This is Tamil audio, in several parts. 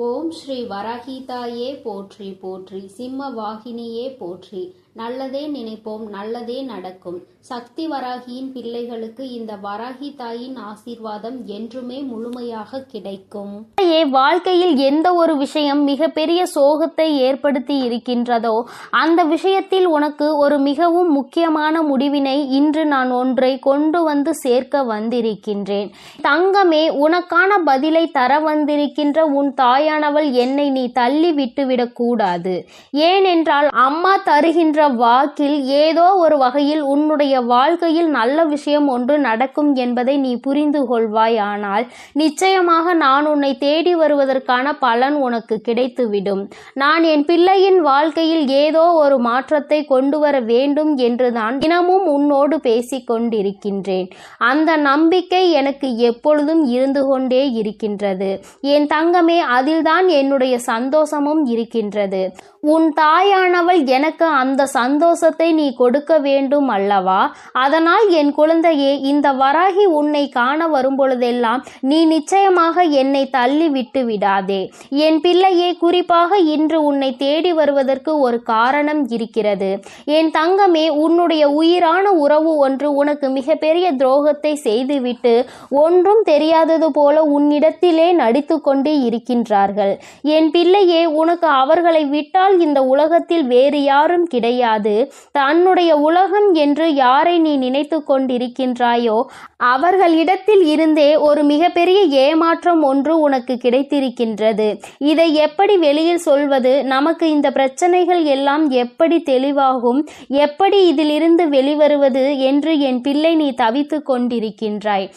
ஓம் ஸ்ரீ வராகிதாயே போற்றி போற்றி, சிம்ம வாகினியே போற்றி. நல்லதே நினைப்போம், நல்லதே நடக்கும். சக்தி வராகியின் பிள்ளைகளுக்கு இந்த வராகி தாயின் ஆசீர்வாதம் என்றுமே முழுமையாக கிடைக்கும். வாழ்க்கையில் எந்த ஒரு விஷயம் மிகப்பெரிய சோகத்தை ஏற்படுத்தி இருக்கின்றதோ அந்த விஷயத்தில் உனக்கு ஒரு மிகவும் முக்கியமான முடிவினை இன்று நான் ஒன்றை கொண்டு வந்து சேர்க்க வந்திருக்கின்றேன். தங்கமே, உனக்கான பதிலை தர வந்திருக்கின்ற உன் தாயானவள் என்னை நீ தள்ளி விட்டுவிடக் கூடாது. ஏனென்றால் அம்மா தருகின்ற வாக்கில் ஏதோ ஒரு வகையில் உன்னுடைய வாழ்க்கையில் நல்ல விஷயம் ஒன்று நடக்கும் என்பதை நீ புரிந்து கொள்வாய். ஆனால் நிச்சயமாக நான் உன்னை தேடி வருவதற்கான பலன் உனக்கு கிடைத்துவிடும். நான் என் பிள்ளையின் வாழ்க்கையில் ஏதோ ஒரு மாற்றத்தை கொண்டு வர வேண்டும் என்றுதான் தினமும் உன்னோடு பேசிக் கொண்டிருக்கின்றேன். அந்த நம்பிக்கை எனக்கு எப்பொழுதும் இருந்து கொண்டே இருக்கின்றது என் தங்கமே. அதில்தான் என்னுடைய சந்தோஷமும் இருக்கின்றது. உன் தாயானவள் எனக்கு அந்த சந்தோஷத்தை நீ கொடுக்க வேண்டும் அல்லவா? அதனால் என் குழந்தையே, இந்த வராகி உன்னை காண வரும்பொழுதெல்லாம் நீ நிச்சயமாக என்னை தள்ளி விட்டு விடாதே. என் பிள்ளையே, குறிப்பாக இன்று உன்னை தேடி வருவதற்கு ஒரு காரணம் இருக்கிறது. என் தங்கமே, உன்னுடைய உயிரான உறவு ஒன்று உனக்கு மிகப்பெரிய துரோகத்தை செய்துவிட்டு ஒன்றும் தெரியாதது போல உன்னிடத்திலே நடித்து கொண்டு இருக்கின்றார்கள். என் பிள்ளையே, உனக்கு அவர்களை விட்டால் இந்த உலகத்தில் வேறு யாரும் கிடையாது. தன்னுடைய உலகம் என்று யாரை நீ நினைத்து கொண்டிருக்கின்றாயோ அவர்களிடத்தில் இருந்தே ஒரு மிகப்பெரிய ஏமாற்றம் ஒன்று உனக்கு கிடைத்திருக்கின்றது. இதை எப்படி வெளியில் சொல்வது? நமக்கு இந்த பிரச்சனைகள் எல்லாம் எப்படி தெளிவாகும்? எப்படி இதிலிருந்து வெளிவருவது என்று என் பிள்ளை நீ தவித்து கொண்டிருக்கின்றாய்.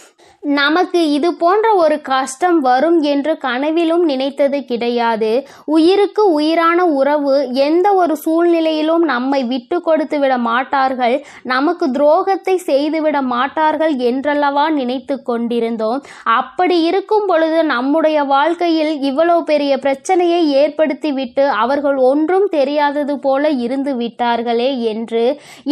நமக்கு இது போன்ற ஒரு கஷ்டம் வரும் என்று கனவிலும் நினைத்தது கிடையாது. உயிருக்கு உயிரான உறவு எந்த ஒரு சூழ்நிலையிலும் நம்மை விட்டு கொடுத்து விட மாட்டார்கள், நமக்கு துரோகத்தை செய்துவிட மாட்டார்கள் என்றல்லவா நினைத்து கொண்டிருந்தோம். அப்படி இருக்கும் பொழுது நம்முடைய வாழ்க்கையில் இவ்வளவு பெரிய பிரச்சனையை ஏற்படுத்திவிட்டு அவர்கள் ஒன்றும் தெரியாதது போல இருந்து விட்டார்களே என்று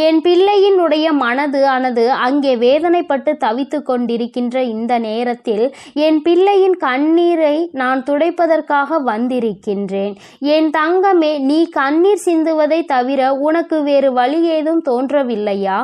என் பிள்ளையினுடைய மனது ஆனது அங்கே வேதனைப்பட்டு தவித்து கொண்டிருக்கின்ற இந்த நேரத்தில் என் பிள்ளையின் கண்ணீரை நான் துடைப்பதற்காக வந்திருக்கின்றேன். என் தங்கமே, நீ கண்ணீர் சிந்துவதை தவிர உனக்கு வேறு வழி ஏதும் தோன்றவில்லையா?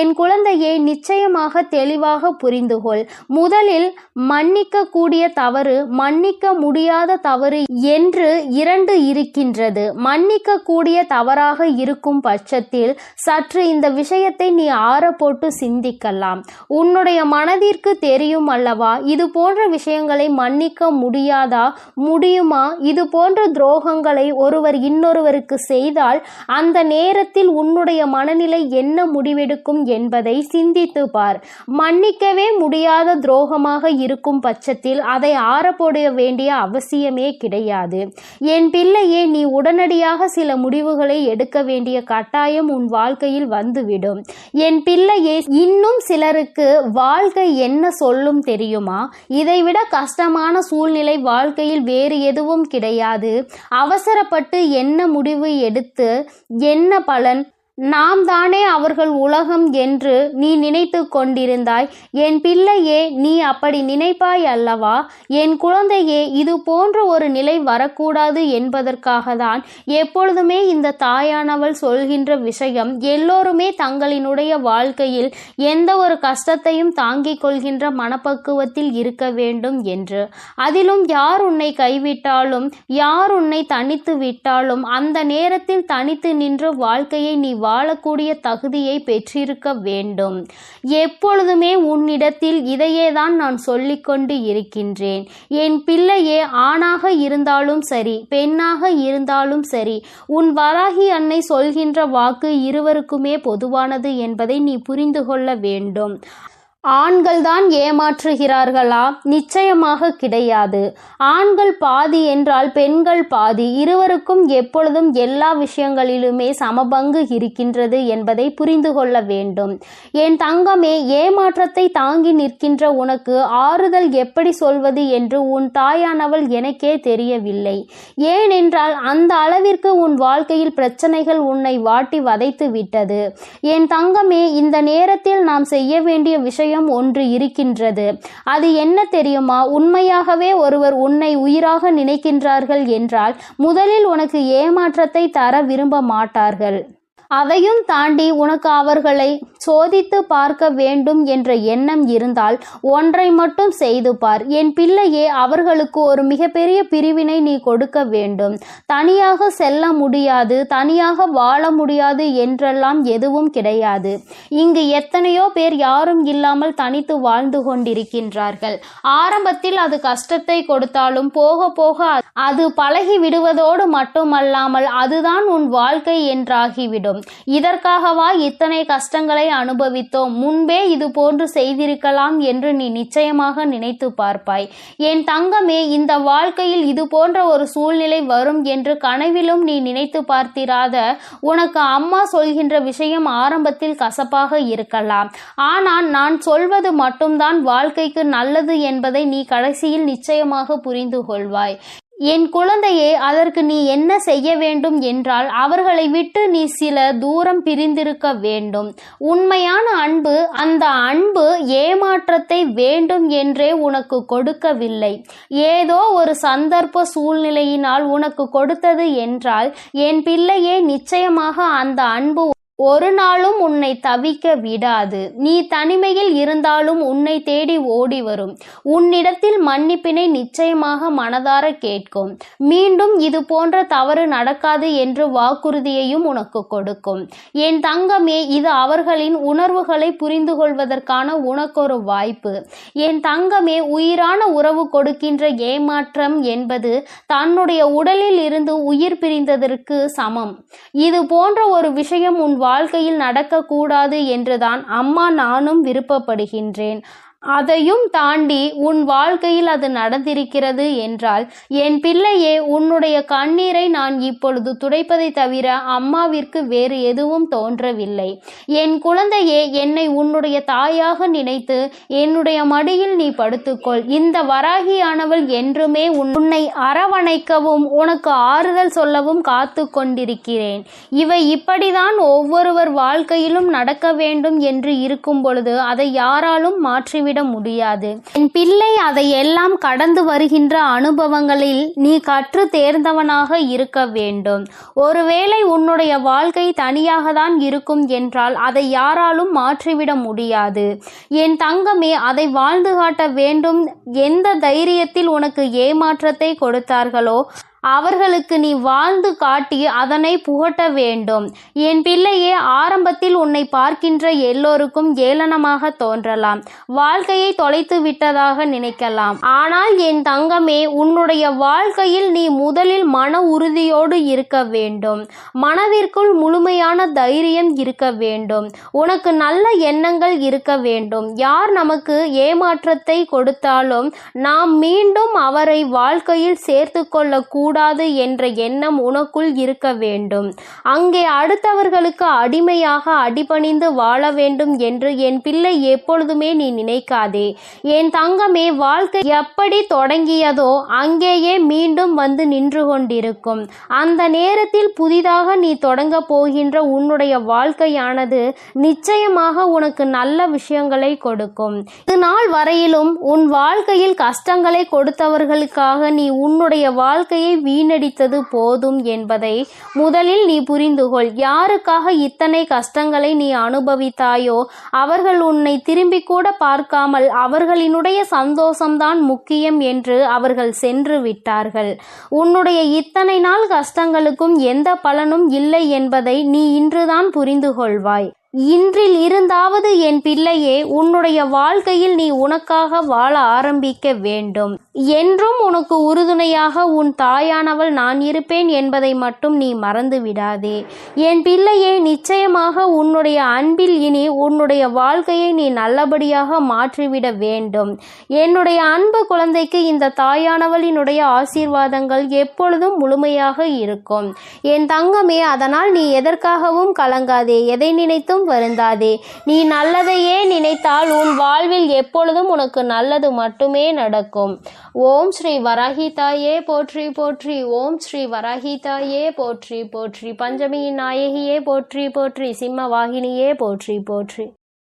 என் குழந்தையை நிச்சயமாக தெளிவாக புரிந்துகொள். முதலில் மன்னிக்க கூடிய தவறு, மன்னிக்க முடியாத தவறு என்று இரண்டு இருக்கின்றது. மன்னிக்க கூடிய தவறாக இருக்கும் பட்சத்தில் சற்று இந்த விஷயத்தை நீ ஆற போட்டு சிந்திக்கலாம். உன்னுடைய மனதிற்கு தெரியும் அல்லவா, இது போன்ற விஷயங்களை மன்னிக்க முடியாதா? முடியுமா? இது போன்ற துரோகங்களை ஒருவர் இன்னொருவருக்கு செய்தால் அந்த நேரத்தில் உன்னுடைய மனநிலை என்ன முடிவெடுக்கும் என்பதை சிந்தித்து பார். மன்னிக்கவே முடியாத துரோகமாக இருக்கும் பட்சத்தில் அதை ஆறப்போட வேண்டிய அவசியமே கிடையாது. என் பிள்ளையே, நீ உடனடியாக சில முடிவுகளை எடுக்க வேண்டிய கட்டாயம் உன் வாழ்க்கையில் வந்துவிடும். என் பிள்ளையே, இன்னும் சிலருக்கு வாழ்க்கை என்ன சொல்லும் தெரியுமா? இதைவிட கஷ்டமான சூழ்நிலை வாழ்க்கையில் வேறு எதுவும் கிடையாது. அவசரப்பட்டு என்ன முடிவு எடுத்து என்ன பலன்? நாம் தானே அவர்கள் உலகம் என்று நீ நினைத்து கொண்டிருந்தாய். என் பிள்ளையே, நீ அப்படி நினைப்பாய் அல்லவா? என் குழந்தையே, இது போன்ற ஒரு நிலை வரக்கூடாது என்பதற்காக தான் எப்பொழுதுமே இந்த தாயானவள் சொல்கின்ற விஷயம், எல்லோருமே தங்களினுடைய வாழ்க்கையில் எந்த ஒரு கஷ்டத்தையும் தாங்கிக் கொள்கின்ற மனப்பக்குவத்தில் இருக்க வேண்டும் என்று. அதிலும் யார் உன்னை கைவிட்டாலும், யார் உன்னை தனித்து விட்டாலும் அந்த நேரத்தில் தனித்து நின்று வாழ்க்கையை நீ வாழக்கூடிய தகுதியை பெற்றிருக்க வேண்டும். எப்பொழுதுமே உன்னிடத்தில் இதையேதான் நான் சொல்லிக்கொண்டு இருக்கின்றேன். என் பிள்ளையே, ஆணாக இருந்தாலும் சரி, பெண்ணாக இருந்தாலும் சரி, உன் வராகி அன்னை சொல்கின்ற வாக்கு இருவருக்குமே பொதுவானது என்பதை நீ புரிந்து கொள்ள வேண்டும். ஆண்கள் தான் ஏமாற்றுகிறார்களா? நிச்சயமாக கிடையாது. ஆண்கள் பாதி என்றால் பெண்கள் பாதி. இருவருக்கும் எப்பொழுதும் எல்லா விஷயங்களிலுமே சமபங்கு இருக்கின்றது என்பதை புரிந்து கொள்ள வேண்டும். என் தங்கமே, ஏமாற்றத்தை தாங்கி நிற்கின்ற உனக்கு ஆறுதல் எப்படி சொல்வது என்று உன் தாயானவள் எனக்கே தெரியவில்லை. ஏனென்றால் அந்த அளவிற்கு உன் வாழ்க்கையில் பிரச்சனைகள் உன்னை வாட்டி வதைத்து விட்டது. என் தங்கமே, இந்த நேரத்தில் நாம் செய்ய வேண்டிய விஷயம் விஷயம் ஒன்று இருக்கின்றது. அது என்ன தெரியுமா? உண்மையாகவே ஒருவர் உன்னை உயிராக நினைக்கின்றார்கள் என்றால் முதலில் உனக்கு ஏமாற்றத்தை தர விரும்ப மாட்டார்கள். அதையும் தாண்டி உனக்கு அவர்களை சோதித்து பார்க்க வேண்டும் என்ற எண்ணம் இருந்தால் ஒன்றை மட்டும் செய்து பார். என் பிள்ளையே, அவர்களுக்கு ஒரு மிகப்பெரிய பிரிவினை நீ கொடுக்க வேண்டும். தனியாக செல்ல முடியாது, தனியாக வாழ முடியாது என்றெல்லாம் எதுவும் கிடையாது. இங்கு எத்தனையோ பேர் யாரும் இல்லாமல் தனித்து வாழ்ந்து கொண்டிருக்கின்றார்கள். ஆரம்பத்தில் அது கஷ்டத்தை கொடுத்தாலும் போக போக அது பழகி விடுவதோடு மட்டுமல்லாமல் அதுதான் உன் வாழ்க்கை என்றாகிவிடும். இதற்காகவா இத்தனை கஷ்டங்களை அனுபவித்தோம்? முன்பே இது போன்று செய்திருக்கலாம் என்று நீ நிச்சயமாக நினைத்து பார்ப்பாய். என் தங்கமே, இந்த வாழ்க்கையில் இது போன்ற ஒரு சூழ்நிலை வரும் என்று கனவிலும் நீ நினைத்து பார்த்திராத உனக்கு அம்மா சொல்கின்ற விஷயம் ஆரம்பத்தில் கசப்பாக இருக்கலாம். ஆனால் நான் சொல்வது மட்டும்தான் வாழ்க்கைக்கு நல்லது என்பதை நீ கடைசியில் நிச்சயமாக புரிந்து கொள்வாய். என் குழந்தையே, அதற்கு நீ என்ன செய்ய வேண்டும் என்றால் அவர்களை விட்டு நீ சில தூரம் பிரிந்திருக்க வேண்டும். உண்மையான அன்பு, அந்த அன்பு ஏமாற்றத்தை வேண்டும் என்றே உனக்கு கொடுக்கவில்லை. ஏதோ ஒரு சந்தர்ப்ப சூழ்நிலையினால் உனக்கு கொடுத்தது என்றால் என் பிள்ளையே, நிச்சயமாக அந்த அன்பு ஒரு நாளும் உன்னை தவிக்க விடாது. நீ தனிமையில் இருந்தாலும் உன்னை தேடி ஓடி வரும். உன்னிடத்தில் மன்னிப்பினை நிச்சயமாக மனதார கேட்கும். மீண்டும் இது போன்ற தவறு நடக்காது என்று வாக்குறுதியையும் உனக்கு கொடுக்கும். என் தங்கமே, இது அவர்களின் உணர்வுகளை புரிந்து கொள்வதற்கான உனக்கொரு வாய்ப்பு. என் தங்கமே, உயிரான உறவு கொடுக்கின்ற ஏமாற்றம் என்பது தன்னுடைய உடலில் இருந்து உயிர் பிரிந்ததற்கு சமம். இது போன்ற ஒரு விஷயம் உன் வாழ்க்கையில் நடக்கக்கூடாது என்றுதான் அம்மா நானும் விருப்பப்படுகின்றேன். அதையும் தாண்டி உன் வாழ்க்கையில் அது நடந்திருக்கிறது என்றால் என் பிள்ளையே, உன்னுடைய கண்ணீரை நான் இப்பொழுது துடைப்பதை தவிர அம்மாவிற்கு வேறு எதுவும் தோன்றவில்லை. என் குழந்தையே, என்னை உன்னுடைய தாயாக நினைத்து என்னுடைய மடியில் நீ படுத்துக்கொள். இந்த வராகியானவள் என்றுமே உன்னை அரவணைக்கவும் உனக்கு ஆறுதல் சொல்லவும் காத்து கொண்டிருக்கிறேன். இவை இப்படிதான் ஒவ்வொருவர் வாழ்க்கையிலும் நடக்க வேண்டும் என்று இருக்கும் பொழுது அதை யாராலும் மாற்றிவிட முடியாது. என் பிள்ளை, அதையெல்லாம் கடந்து வருகின்ற அனுபவங்களில் நீ கற்று தேர்ந்தவனாக இருக்க வேண்டும். ஒருவேளை உன்னுடைய வாழ்க்கை தனியாக தான் இருக்கும் என்றால் அதை யாராலும் மாற்றிவிட முடியாது. என் தங்கமே, அதை வாழ்ந்து காட்ட வேண்டும். எந்த தைரியத்தில் உனக்கு ஏமாற்றத்தை கொடுத்தார்களோ அவர்களுக்கு நீ வாழ்ந்து காட்டி அதனை புகட்ட வேண்டும். என் பிள்ளையே, ஆரம்பத்தில் உன்னை பார்க்கின்ற எல்லோருக்கும் ஏளனமாக தோன்றலாம். வாழ்க்கையை தொலைத்து விட்டதாக நினைக்கலாம். ஆனால் என் தங்கமே, உன்னுடைய வாழ்க்கையில் நீ முதலில் மன உறுதியோடு இருக்க வேண்டும். மனதிற்குள் முழுமையான தைரியம் இருக்க வேண்டும். உனக்கு நல்ல எண்ணங்கள் இருக்க வேண்டும். யார் நமக்கு ஏமாற்றத்தை கொடுத்தாலும் நாம் மீண்டும் அவரை வாழ்க்கையில் சேர்த்து கொள்ள கூடாது என்ற எண்ணம் உனக்குள் இருக்க வேண்டும். அங்கே அடுத்தவர்களுக்கு அடிமையாக அடிபணிந்து வாழ வேண்டும் என்று என் பிள்ளை எப்பொழுதுமே நீ நினைக்காதே. என் தங்கமே, வாழ்க்கை எப்படி தொடங்கியதோ அங்கேயே மீண்டும் வந்து நின்று கொண்டிருக்கும். அந்த நேரத்தில் புதிதாக நீ தொடங்க போகின்ற உன்னுடைய வாழ்க்கையானது நிச்சயமாக உனக்கு நல்ல விஷயங்களை கொடுக்கும். இது நாள் வரையிலும் உன் வாழ்க்கையில் கஷ்டங்களை கொடுத்தவர்களுக்காக நீ உன்னுடைய வாழ்க்கையை வீணடித்தது போதும் என்பதை முதலில் நீ புரிந்துகொள். யாருக்காக இத்தனை கஷ்டங்களை நீ அனுபவித்தாயோ அவர்கள் உன்னை திரும்பி கூட பார்க்காமல் அவர்களினுடைய சந்தோஷம்தான் முக்கியம் என்று அவர்கள் சென்று விட்டார்கள். உன்னுடைய இத்தனை நாள் கஷ்டங்களுக்கும் எந்த பலனும் இல்லை என்பதை நீ இன்றுதான் புரிந்து கொள்வாய். இன்றில் இருந்தாவது என் பிள்ளையே, உன்னுடைய வாழ்க்கையில் நீ உனக்காக வாழ ஆரம்பிக்க வேண்டும். என்றும் உனக்கு உறுதுணையாக உன் தாயானவள் நான் இருப்பேன் என்பதை மட்டும் நீ மறந்து விடாதே. என் பிள்ளையே, நிச்சயமாக உன்னுடைய அன்பில் இனி உன்னுடைய வாழ்க்கையை நீ நல்லபடியாக மாற்றிவிட வேண்டும். என்னுடைய அன்பு குழந்தைக்கு இந்த தாயானவளினுடைய ஆசீர்வாதங்கள் எப்பொழுதும் முழுமையாக இருக்கும். என் தங்கமே, அதனால் நீ எதற்காகவும் கலங்காதே, எதை நினைத்தும் வருந்தாதே. நீ நல்லதையே நினைத்தால் உன் வாழ்வில் எப்பொழுதும் உனக்கு நல்லது மட்டுமே நடக்கும். ஓம் ஸ்ரீ வராகி தாயே போற்றி போற்றி. ஓம் ஸ்ரீ வராகி தாயே போற்றி போற்றி. பஞ்சமியின் நாயகியே போற்றி போற்றி. சிம்ம வாகினியே போற்றி போற்றி.